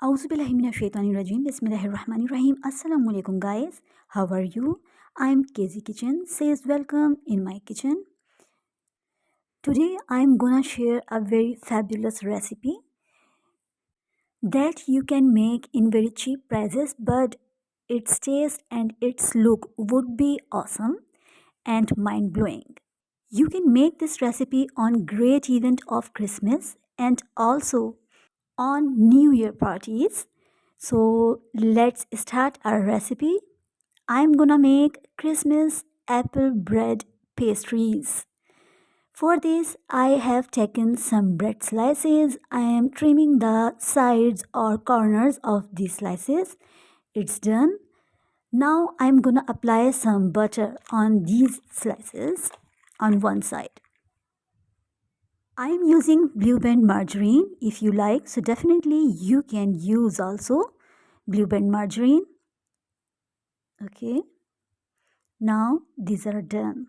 Auzubillahiminash-shaytanir-rajim. Bismillahir-rahmanir-rahim. Assalamualaikum guys. How are you? I'm K.Z Kitchen. Says welcome in my kitchen. Today I'm gonna share a very fabulous recipe that you can make in very cheap prices, but its taste and its look would be awesome and mind-blowing. You can make this recipe on great event of Christmas and also on New Year parties. So let's start our recipe. I'm gonna make Christmas apple bread pastries. For this, I have taken some bread slices. I am trimming the sides or corners of these slices. It's done. Now I'm gonna apply some butter on these slices on one side. I'm using Blue Band margarine if you like, so definitely you can use also Blue Band margarine. Okay, now these are done.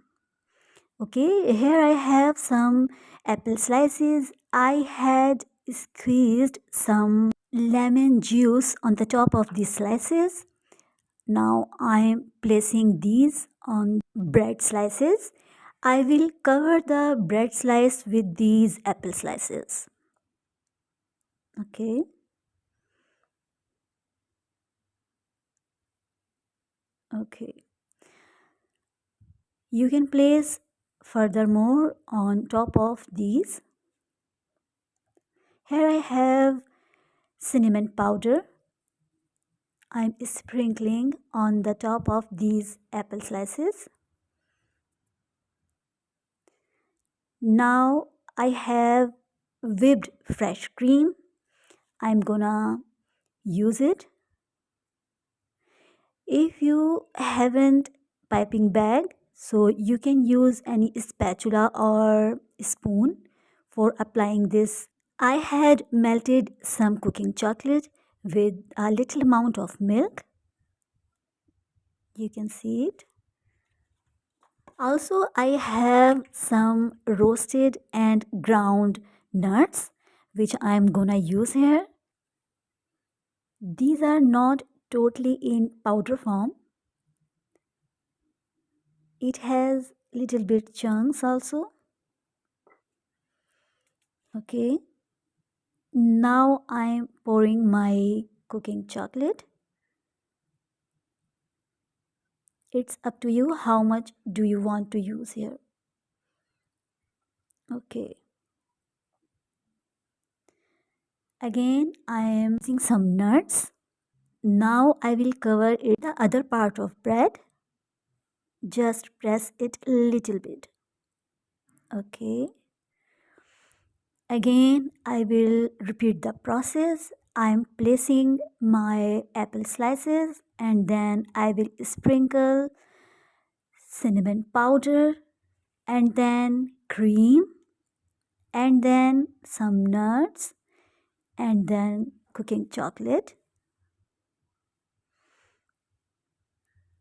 Okay, here I have some apple slices. I had squeezed some lemon juice on the top of these slices. Now I am placing these on bread slices. I will cover the bread slice with these apple slices. Okay. Okay. You can place furthermore on top of these. Here I have cinnamon powder. I'm sprinkling on the top of these apple slices. Now I have whipped fresh cream. I'm gonna use it. If you haven't piping bag, so you can use any spatula or spoon for applying this. I had melted some cooking chocolate with a little amount of milk. You can see it. Also, I have some roasted and ground nuts which I'm gonna use here. These are not totally in powder form. It has little bit chunks also. Okay. Now I'm pouring my cooking chocolate. It's up to you how much do you want to use here. Okay. Again, I am using some nuts. Now I will cover it the other part of bread. Just press it a little bit. Okay. Again, I will repeat the process. I'm placing my apple slices and then I will sprinkle cinnamon powder and then cream and then some nuts and then cooking chocolate.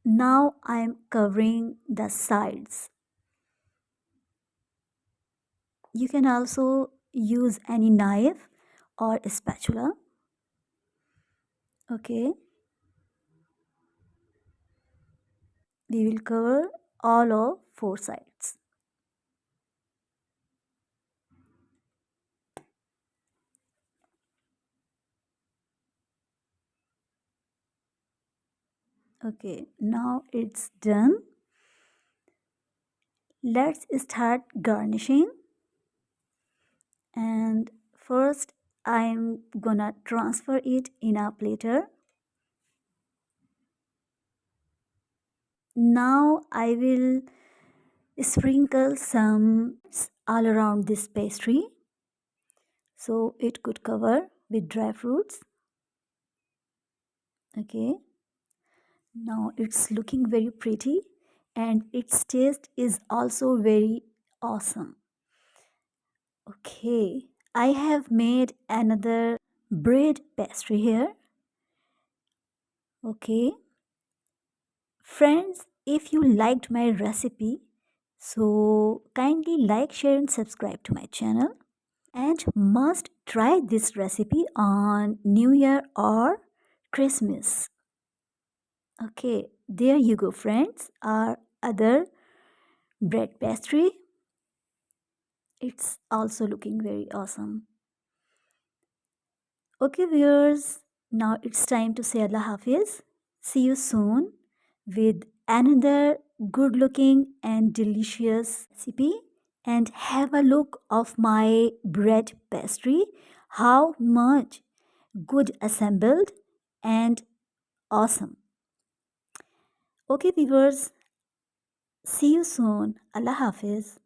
Now I'm covering the sides. You can also use any knife or a spatula. Okay. We will cover all of four sides. Okay, now it's done. Let's start garnishing. And first I'm gonna transfer it in a platter. Now I will sprinkle some all around this pastry so it could cover with dry fruits. Okay, now it's looking very pretty and its taste is also very awesome. Okay, I have made another bread pastry here. Okay, friends, if you liked my recipe, so kindly like, share and subscribe to my channel. And must try this recipe on New Year or Christmas. Okay, there you go, friends. Our other bread pastry. It's also looking very awesome. Okay, viewers, now it's time to say Allah Hafiz. See you soon with another good looking and delicious recipe. And have a look of my bread pastry. How much good assembled and awesome. Okay, viewers, see you soon. Allah Hafiz.